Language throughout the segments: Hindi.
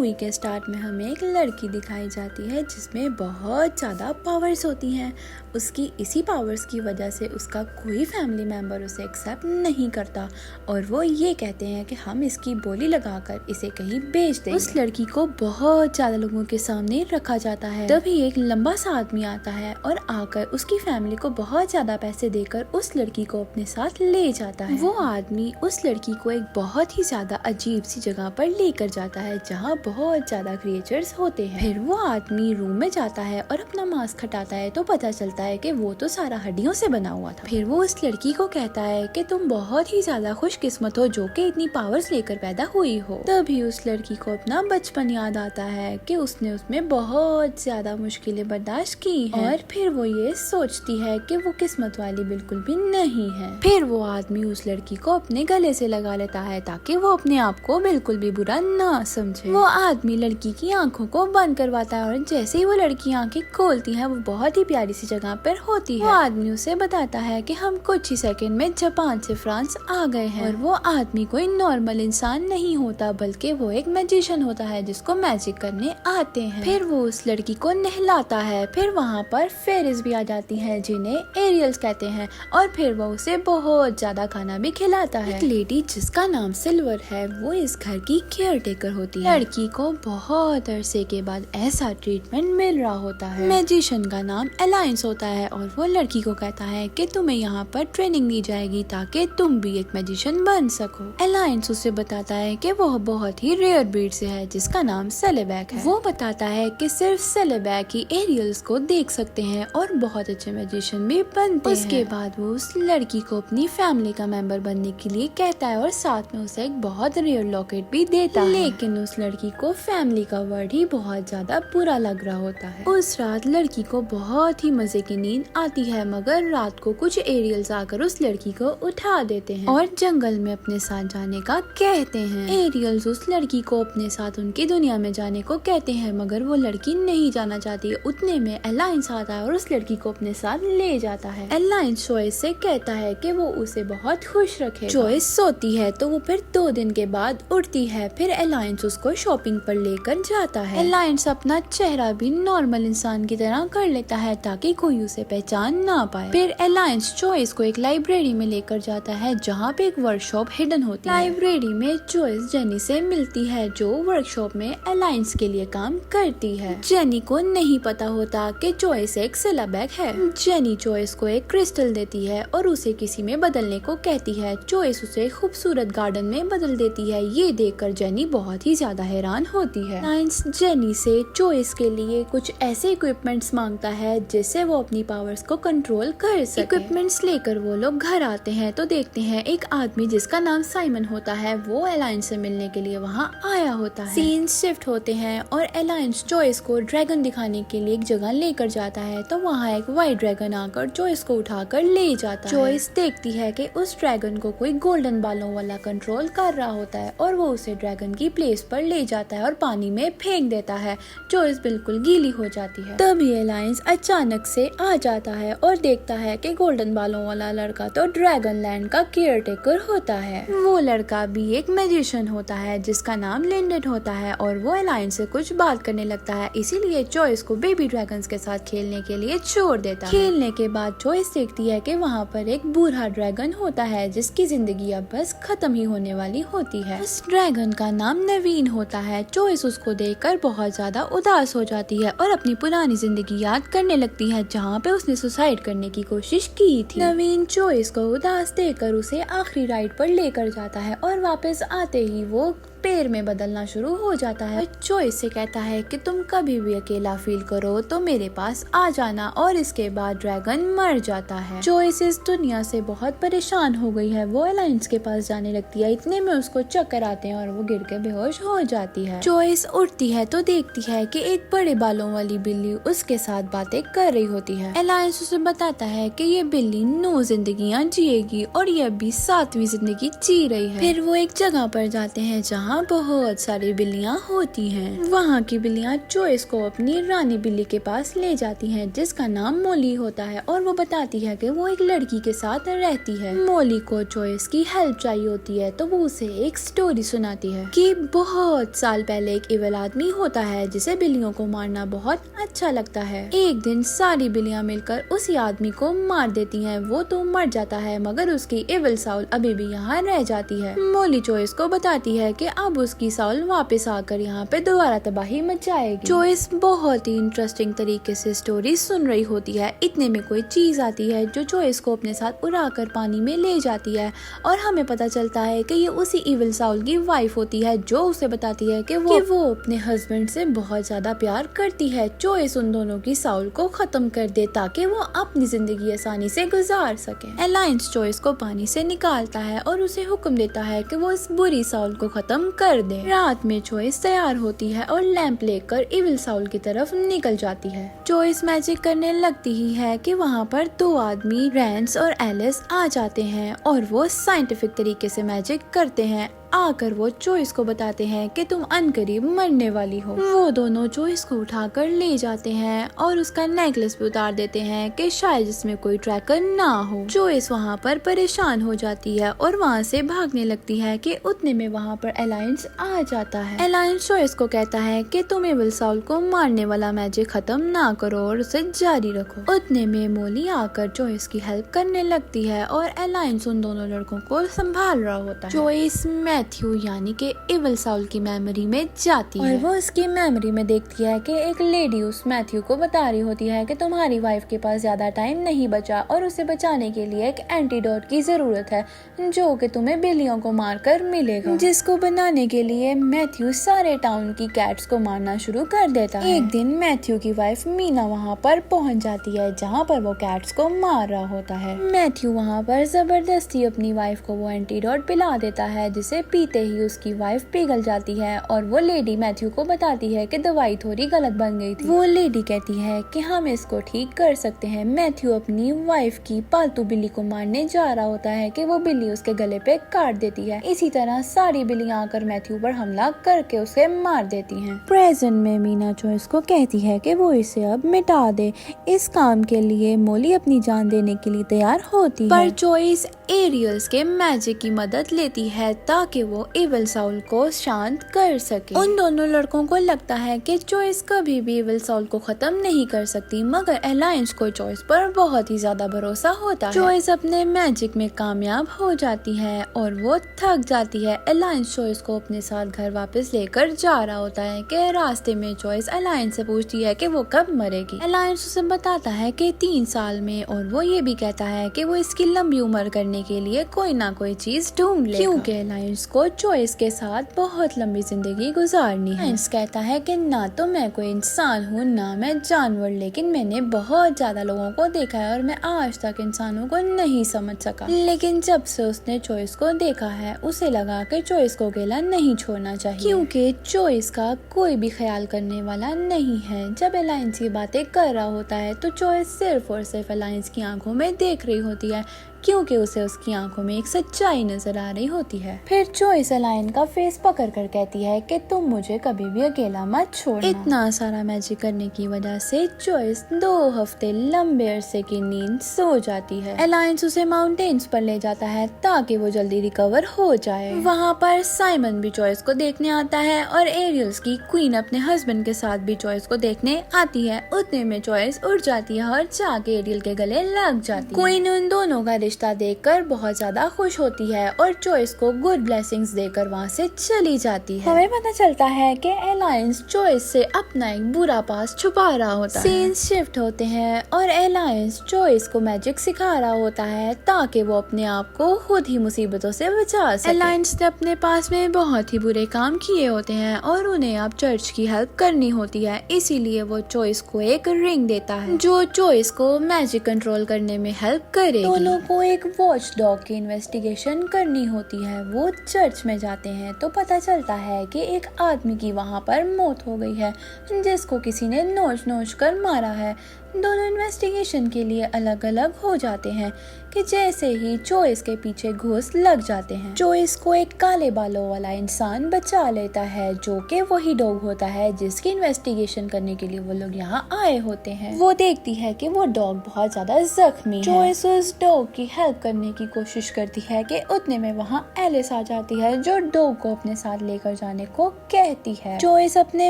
मूवी के स्टार्ट में हमें एक लड़की दिखाई जाती है जिसमें बहुत ज़्यादा पावर्स होती हैं। उसकी इसी पावर्स की वजह से उसका कोई फैमिली मेम्बर उसे एक्सेप्ट नहीं करता और वो ये कहते हैं कि हम इसकी बोली लगाकर इसे कहीं बेच देंगे। उस लड़की को बहुत ज़्यादा लोगों के सामने रखा जाता है। तभी एक लंबा सा आदमी आता है और आकर उसकी फैमिली को बहुत ज़्यादा पैसे देकर उस लड़की को अपने साथ ले जाता है। वो आदमी उस लड़की को एक बहुत ही ज़्यादा अजीब सी जगह पर लेकर जाता है जहाँ बहुत ज्यादा क्रिएचर्स होते हैं। फिर वो आदमी रूम में जाता है और अपना मास्क हटाता है तो पता चलता है कि वो तो सारा हड्डियों से बना हुआ था। फिर वो उस लड़की को कहता है कि तुम बहुत ही ज्यादा खुशकिस्मत हो जो कि इतनी पावर्स लेकर पैदा हुई हो। तभी उस लड़की को अपना बचपन याद आता है कि उसने उसमें बहुत ज्यादा मुश्किलें बर्दाश्त की हैं। और फिर वो ये सोचती है कि वो किस्मत वाली बिल्कुल भी नहीं है। फिर वो आदमी उस लड़की को अपने गले से लगा लेता है ताकि वो अपने आप को बिल्कुल भी बुरा ना समझे। वो आदमी लड़की की आंखों को बंद करवाता है और जैसे ही वो लड़की आंखें खोलती है वो बहुत ही प्यारी सी जगह पर होती है। वो आदमी उसे बताता है कि हम कुछ ही सेकंड में जापान से फ्रांस आ गए हैं। और वो आदमी कोई नॉर्मल इंसान नहीं होता बल्कि वो एक मैजिशियन होता है जिसको मैजिक करने आते हैं। फिर वो उस लड़की को नहलाता है। फिर वहाँ पर फेरिस भी आ जाती है जिन्हें एरियल्स कहते हैं और फिर वो उसे बहुत ज्यादा खाना भी खिलाता है। एक लेडी जिसका नाम सिल्वर है वो इस घर की केयर टेकर होती है। लड़की को बहुत अरसे के बाद ऐसा ट्रीटमेंट मिल रहा होता है। मैजिशियन का नाम अलायंस होता है और वो लड़की को कहता है कि तुम्हें यहाँ पर ट्रेनिंग दी जाएगी ताकि तुम भी एक मैजिशियन बन सको। अलायंस उसे बताता है कि वो बहुत ही रेयर ब्रीड से है जिसका नाम सेलेबैक है। वो बताता है कि सिर्फ सेलेबैक ही एरियल्स को देख सकते हैं और बहुत अच्छे मैजिशियन भी बनते हैं। उसके बाद वो उस लड़की को अपनी फैमिली का मेंबर बनने के लिए कहता है और साथ में उसे एक बहुत रेयर लॉकेट भी देता है। लेकिन उस लड़की को फैमिली का वर्ड ही बहुत ज्यादा बुरा लग रहा होता है। उस रात लड़की को बहुत ही मजे की नींद आती है मगर रात को कुछ एरियल्स आकर उस लड़की को उठा देते हैं और जंगल में अपने साथ जाने का कहते हैं। एरियल्स उस लड़की को अपने साथ उनकी दुनिया में जाने को कहते हैं मगर वो लड़की नहीं जाना चाहती। उतने में अलायंस आता है और उस लड़की को अपने साथ ले जाता है। अलायंस चॉइस से कहता है कि वो उसे बहुत खुश रखे। चॉइस सोती है तो वो फिर 2 दिन के बाद उठती है। फिर अलायंस उसको शॉपिंग पर लेकर जाता है। अलायंस अपना चेहरा भी नॉर्मल इंसान की तरह कर लेता है ताकि कोई उसे पहचान ना पाए। फिर अलायंस चॉइस को एक लाइब्रेरी में लेकर जाता है जहाँ पे एक वर्कशॉप हिडन होती है। लाइब्रेरी में चॉइस जेनी से मिलती है जो वर्कशॉप में अलायंस के लिए काम करती है। जेनी को नहीं पता होता कि चॉइस एक सेलेबैक है। जेनी चॉइस को एक क्रिस्टल देती है और उसे किसी में बदलने को कहती है। चॉइस उसे खूबसूरत गार्डन में बदल देती है। ये देखकर जेनी बहुत ही ज्यादा हैरान होती है। अलायंस जेनी से चॉइस के लिए कुछ ऐसे इक्विपमेंट्स मांगता है जिससे वो अपनी पावर्स को कंट्रोल कर सके। इक्विपमेंट्स लेकर वो लोग घर आते हैं तो देखते हैं एक आदमी जिसका नाम साइमन होता है वो अलायंस से मिलने के लिए वहाँ आया होता है। सीन शिफ्ट होते हैं और अलायंस चॉइस को ड्रैगन दिखाने के लिए एक जगह लेकर जाता है तो वहाँ एक व्हाइट ड्रैगन आकर चॉइस को उठाकर ले जाता है। चॉइस देखती है कि उस ड्रैगन को कोई गोल्डन बालों वाला कंट्रोल कर रहा होता है और वो उसे ड्रैगन की प्लेस पर ले जाता है और पानी में फेंक देता है। चॉइस बिल्कुल गीली हो जाती है। तभी अलायंस अचानक से आ जाता है और देखता है कि गोल्डन बालों वाला लड़का तो ड्रैगन लैंड का केयर टेकर होता है। वो लड़का भी एक मैजिशियन होता है जिसका नाम लिंडन होता है और वो अलायंस से कुछ बात करने लगता है। इसीलिए चॉइस को बेबी ड्रैगन्स के साथ खेलने के लिए छोड़ देता है। खेलने के बाद चॉइस देखती है कि वहाँ पर एक बूढ़ा ड्रैगन होता है जिसकी जिंदगी अब बस खत्म ही होने वाली होती है। उस ड्रैगन का नाम नवीन होता है। चॉइस उसको देखकर बहुत ज्यादा उदास हो जाती है और अपनी पुरानी जिंदगी याद करने लगती है जहाँ पे उसने सुसाइड करने की कोशिश की थी। नवीन चॉइस को उदास देखकर उसे आखिरी राइड पर लेकर जाता है और वापस आते ही वो पेड़ में बदलना शुरू हो जाता है। चॉइस से कहता है कि तुम कभी भी अकेला फील करो तो मेरे पास आ जाना और इसके बाद ड्रैगन मर जाता है। चॉइस इस दुनिया से बहुत परेशान हो गई है। वो अलायंस के पास जाने लगती है। इतने में उसको चक्कर आते हैं और वो गिर के बेहोश हो जाती है। चॉइस उठती है तो देखती है कि एक बड़े बालों वाली बिल्ली उसके साथ बातें कर रही होती है। अलायंस उसे बताता है कि ये बिल्ली 9 जिंदगियां जिएगी और ये अभी 7वीं जिंदगी जी रही है। फिर वो एक जगह पर जाते हैं जहाँ जहाँ बहुत सारी बिल्लियाँ होती हैं। वहाँ की बिल्लियाँ चॉइस को अपनी रानी बिल्ली के पास ले जाती हैं, जिसका नाम मोली होता है, और वो बताती है कि वो एक लड़की के साथ रहती है। मोली को चॉइस की हेल्प चाहिए होती है, तो वो उसे एक स्टोरी सुनाती है कि बहुत साल पहले एक इविल आदमी होता है जिसे बिल्लियों को मारना बहुत अच्छा लगता है। एक दिन सारी बिल्लियाँ मिलकर उसी आदमी को मार देती हैं। वो तो मर जाता है, मगर उसकी इविल साउल अभी भी यहाँ रह जाती है। मोली चॉइस को बताती है कि अब उसकी साउल वापस आकर यहाँ पे दोबारा तबाही मचाएगी। चॉइस बहुत ही इंटरेस्टिंग तरीके से स्टोरी सुन रही होती है। इतने में कोई चीज आती है जो चॉइस को अपने साथ उड़ाकर पानी में ले जाती है, और हमें पता चलता है कि ये उसी इविल साउल की वाइफ होती है, जो उसे बताती है कि वो अपने हस्बैंड से बहुत ज्यादा प्यार करती है। चॉइस उन दोनों की साउल को खत्म कर दे ताकि वो अपनी जिंदगी आसानी से गुजार सके। अलायंस चॉइस को पानी से निकालता है और उसे हुक्म देता है कि वो इस बुरी साउल को खत्म कर दे। रात में चॉइस तैयार होती है और लैंप लेकर इविल साउल की तरफ निकल जाती है। चॉइस मैजिक करने लगती ही है कि वहाँ पर दो आदमी रैंस और एलिस आ जाते हैं, और वो साइंटिफिक तरीके से मैजिक करते हैं। आकर वो चॉइस को बताते हैं कि तुम अनकरीब मरने वाली हो। वो दोनों चॉइस को उठाकर ले जाते हैं और उसका नेकलेस भी उतार देते हैं कि शायद इसमें कोई ट्रैकर ना हो। चॉइस वहाँ पर परेशान हो जाती है और वहाँ से भागने लगती है कि उतने में वहाँ पर अलायंस आ जाता है। अलायंस चॉइस को कहता है कि तुम इविल साउल को मारने वाला मैजिक खत्म ना करो और उसे जारी रखो। उतने में मोली आकर चॉइस की हेल्प करने लगती है और अलायंस उन दोनों लड़कों को संभाल रहा होता है। चॉइस मैथ्यू यानी कि इविल साउल की मेमोरी में जाती है और वो उसकी मेमोरी में देखती है कि एक लेडी उस मैथ्यू को बता रही होती है कि तुम्हारी वाइफ के पास ज्यादा टाइम नहीं बचा और उसे बचाने के लिए एक एंटीडोट की जरूरत है, जो कि तुम्हें बिल्लियों को मारकर मिलेगा। जिसको बनाने के लिए मैथ्यू सारे टाउन की कैट्स को मारना शुरू कर देता है। एक दिन मैथ्यू की वाइफ मीना वहाँ पर पहुँच जाती है, जहाँ पर वो कैट्स को मार रहा होता है। मैथ्यू वहाँ पर जबरदस्ती अपनी वाइफ को वो एंटीडोट पिला देता है, जिसे पीते ही उसकी वाइफ पिघल जाती है और वो लेडी मैथ्यू को बताती है कि दवाई थोड़ी गलत बन गई थी। वो लेडी कहती है कि हम इसको ठीक कर सकते हैं। मैथ्यू अपनी वाइफ की पालतू बिल्ली को मारने जा रहा होता है कि वो बिल्ली उसके गले पे काट देती है। इसी तरह सारी बिल्लियां आकर मैथ्यू पर हमला करके उसे मार देती हैं। प्रेजेंट में मीना चॉइस को कहती है कि वो इसे अब मिटा दे। इस काम के लिए मोली अपनी जान देने के लिए तैयार होती है, पर चॉइस एरियल्स के मैजिक की मदद लेती है ताकि वो इविल साउल को शांत कर सके। उन दोनों लड़कों को लगता है कि चॉइस कभी भी इविल साउल को खत्म नहीं कर सकती, मगर अलायंस को चॉइस पर बहुत ही ज्यादा भरोसा होता है। चॉइस अपने मैजिक में कामयाब हो जाती है और वो थक जाती है। अलायंस चॉइस को अपने साथ घर वापस लेकर जा रहा होता है कि रास्ते में चॉइस अलायंस से पूछती है कि वो कब मरेगी। अलायंस उसे बताता है कि 3 साल में, और वो ये भी कहता है कि वो इसकी लंबी उम्र करने के लिए कोई ना कोई चीज ढूंढ लेगा, क्योंकि अलायंस को चॉइस के साथ बहुत लंबी जिंदगी गुजारनी है। अलायंस कहता है कि ना तो मैं कोई इंसान हूँ ना मैं जानवर, लेकिन मैंने बहुत ज्यादा लोगों को देखा है और मैं आज तक इंसानों को नहीं समझ सका। लेकिन जब से उसने चॉइस को देखा है, उसे लगा कि चॉइस को अकेला नहीं छोड़ना चाहिए, क्योंकि चॉइस का कोई भी ख्याल करने वाला नहीं है। जब अलायंस ये बातें कर रहा होता है तो चॉइस सिर्फ और सिर्फ अलायंस की आंखों में देख रही होती है, क्योंकि उसे उसकी आंखों में एक सच्चाई नजर आ रही होती है। फिर चॉइस अलायन का फेस पकड़ कर कहती है कि तुम मुझे कभी भी अकेला मत छोड़ना। इतना सारा मैजिक करने की वजह से चॉइस 2 हफ्ते लंबे अरसे की नींद सो जाती है। अलायंस उसे माउंटेन्स पर ले जाता है ताकि वो जल्दी रिकवर हो जाए। वहाँ पर साइमन भी चॉइस को देखने आता है और एरियल्स की क्वीन अपने हस्बैंड के साथ भी चॉइस को देखने आती है। उतने में चॉइस उठ जाती है और जाके एरियल के गले लग जाती है। क्वीन उन दोनों का रिश्ता देखकर बहुत ज्यादा खुश होती है और चॉइस को गुड ब्लेसिंग्स देकर वहाँ से चली जाती है। हमें पता चलता है कि अलायंस चॉइस से अपना एक बुरा पास छुपा रहा होता है। सीन्स शिफ्ट होते हैं और अलायंस चॉइस को मैजिक सिखा रहा होता है ताकि वो अपने आप को खुद ही मुसीबतों से बचा सके। अलायंस ने अपने पास में बहुत ही बुरे काम किए होते हैं और उन्हें अब चर्च की हेल्प करनी होती है, इसीलिए वो चॉइस को एक रिंग देता है जो चॉइस को मैजिक कंट्रोल करने में हेल्प करेगी। दोनों को को एक वॉच डॉग की इन्वेस्टिगेशन करनी होती है। वो चर्च में जाते हैं तो पता चलता है कि एक आदमी की वहाँ पर मौत हो गई है जिसको किसी ने नोच नोच कर मारा है। दोनों इन्वेस्टिगेशन के लिए अलग अलग हो जाते हैं कि जैसे ही जोइस के पीछे घुस लग जाते हैं। जोइस को एक काले बालों वाला इंसान बचा लेता है जो कि वही डॉग होता है जिसकी इन्वेस्टिगेशन करने के लिए वो लोग यहाँ आए होते हैं। वो देखती है कि वो डॉग बहुत ज्यादा जख्मी है। जोइस उस डॉग की हेल्प करने की कोशिश करती है कि उतने में वहाँ एलिस आ जाती है जो डॉग को अपने साथ लेकर जाने को कहती है। जोइस अपने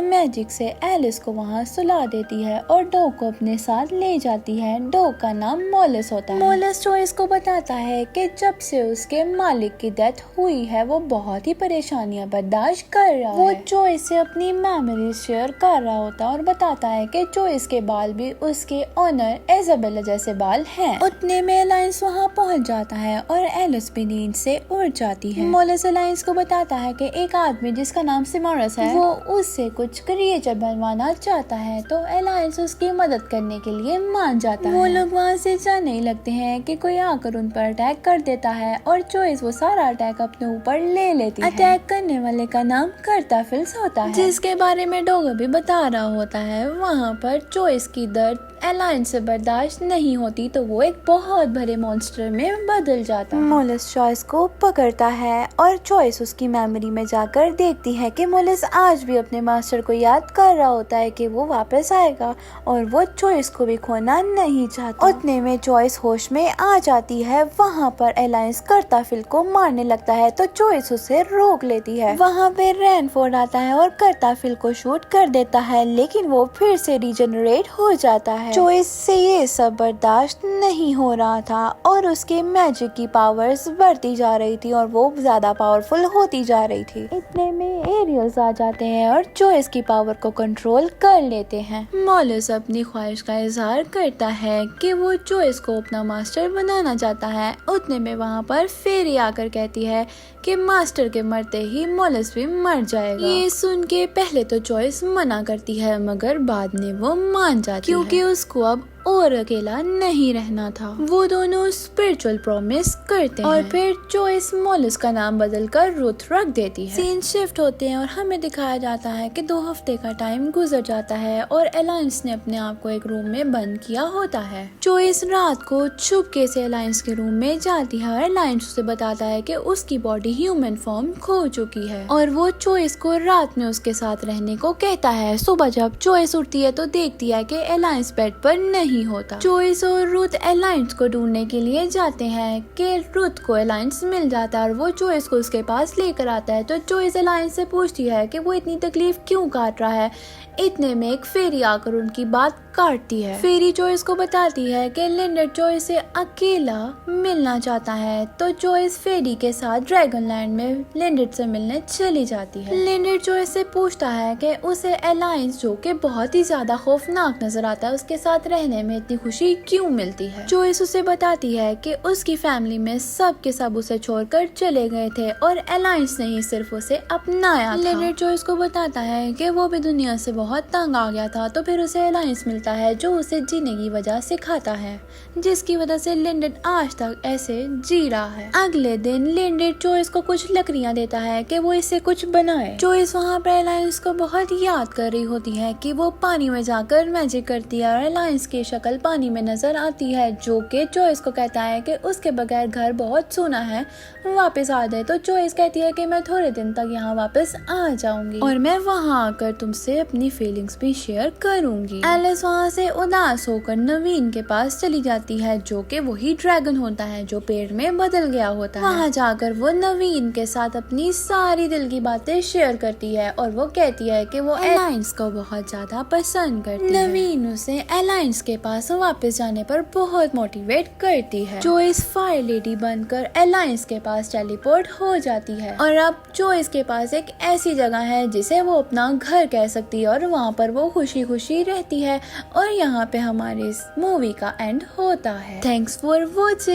मैजिक से एलिस को वहाँ सुला देती है और डॉग को अपने साथ ले जाती है। डॉग का नाम मोलिस होता है। मोलिस जोइस को बताता है कि जब से उसके मालिक की डेथ हुई है वो बहुत ही परेशानियां बर्दाश्त कर रहा है। वो जोइस से अपनी मेमोरी शेयर कर रहा होता है और बताता है कि जोइस के बाल भी उसके ऑनर इजाबेला जैसे बाल हैं। उतने में एलायंस वहाँ पहुँच जाता है और एलिस भी नींद से उठ जाती है। मोलिस एलायंस को बताता है कि एक आदमी जिसका नाम सिमोरस है वो उससे कुछ क्रिएचर बनवाना चाहता है, तो एलायंस उसकी मदद करने के लिए मान जाता है। वो लोग वहाँ से जाने लगते हैं कि कोई आकर उन पर अटैक कर देता है और जोइस वो सारा अटैक अपने ऊपर ले लेती है। अटैक करने वाले का नाम कर्ताफिल्स होता है जिसके बारे में डॉग अभी बता रहा होता है। वहाँ पर जोइस की दर्द एलायंस से बर्दाश्त नहीं होती तो वो एक बहुत बड़े मॉन्स्टर में बदल जाता है। मोलिस जोइस को पकड़ता है और जोइस उसकी मेमोरी में जाकर देखती है कि मोलिस आज भी अपने मास्टर को याद कर रहा होता है कि वो वापस आएगा और वो जोइस को भी खोना नहीं चाहता। उतने में जोइस होश में आ जाती है। वहाँ पर एलायंस कर्ताफिल को मारने लगता है तो जोइस उसे रोक लेती है। वहाँ पे रैनफोर्ड आता है और कर्ताफिल को शूट कर देता है लेकिन वो फिर से रीजनरेट हो जाता है। जोइस से ये सब बर्दाश्त नहीं हो रहा था और उसके मैजिक की पावर्स बढ़ती जा रही थी और वो ज्यादा पावरफुल होती जा रही थी। इतने में एरियल्स आ जाते हैं और जोइस की पावर को कंट्रोल कर लेते हैं। मोलिस अपनी ख्वाहिश का इजहार करता है कि वो जोइस को अपना मास्टर बनाना चाहता है। उतने में वहाँ पर फेरी आकर कहती है कि मास्टर के मरते ही मोलिस भी मर जाएगा। ये सुन के पहले तो जोइस मना करती है मगर बाद में वो मान जाती है क्योंकि उसको अब और अकेला नहीं रहना था। वो दोनों स्पिरिचुअल प्रॉमिस करते हैं और फिर जोइस मोलिस का नाम बदलकर रुथ रख देती है। सीन शिफ्ट होते हैं और हमें दिखाया जाता है कि 2 हफ्ते का टाइम गुजर जाता है और एलायंस ने अपने आप को एक रूम में बंद किया होता है। जोइस रात को चुपके से एलायंस के रूम में जाती है और एलायंस उसे बताता है कि उसकी बॉडी ह्यूमन फॉर्म खो चुकी है और वो जोइस को रात में उसके साथ रहने को कहता है। सुबह जब जोइस उठती है तो देखती है कि एलायंस बेड पर नहीं होता। जोइस और रुथ एलायंस को ढूंढने के लिए जाते हैं कि रुथ को एलायंस मिल जाता है और वो जोइस को उसके पास लेकर आता है। तो जोइस एलायंस से पूछती है कि वो इतनी तकलीफ क्यों काट रहा है। इतने में एक फेरी आकर उनकी बात काटती है। फेरी जोइस को बताती है कि लिंडेट जोइस से अकेला मिलना चाहता है तो जोइस फेरी के साथ ड्रैगनलैंड में लिंडेट से मिलने चली जाती है। लिंडेट जोइस से पूछता है कि उसे एलायंस जो कि बहुत ही ज्यादा खौफनाक नजर आता है उसके साथ रहने में इतनी खुशी क्यों मिलती है। जोइस उसे बताती है कि उसकी फैमिली में सब के सब उसे छोड़कर चले गए थे और एलायंस ने ही सिर्फ उसे अपनाया था। लिंडेट जोइस को बताता है कि वो भी दुनिया से बहुत तंग आ गया था तो फिर उसे एलायंस मिलता है जो उसे जीने की वजह सिखाता है जिसकी वजह से लिंडेट आज तक ऐसे जी रहा है। अगले दिन लिंडेट जोइस को कुछ लकड़ियां देता है कि वो इससे कुछ बनाए। जोइस वहाँ पर एलायंस को बहुत याद कर रही होती है कि वो पानी में जाकर मैजिक करती है और एलायंस की शक्ल पानी में नजर आती है जो कि जोइस को कहता है कि उसके बगैर घर बहुत सूना है, वापस आ जाए। तो जोइस कहती है कि मैं थोड़े दिन तक यहाँ वापस आ जाऊंगी और मैं वहाँ आकर तुमसे अपनी फीलिंग्स भी शेयर करूंगी। एलिस वहाँ से उदास होकर नवीन के पास चली जाती है जो कि वही ड्रैगन होता है जो पेड़ में बदल गया होता है। वहाँ जाकर वो नवीन के साथ अपनी सारी दिल की बातें शेयर करती है और वो कहती है कि वो एलायंस को बहुत ज्यादा पसंद करती है। नवीन उसे एलायंस के पास वापस जाने पर बहुत मोटिवेट करती है। जोइस फायर लेडी बनकर एलायंस के पास टेलीपोर्ट हो जाती है और अब जोइस के पास एक ऐसी जगह है जिसे वो अपना घर कह सकती है और वहाँ पर वो खुशी खुशी रहती है। और यहाँ पे हमारी इस मूवी का एंड होता है। Thanks for watching.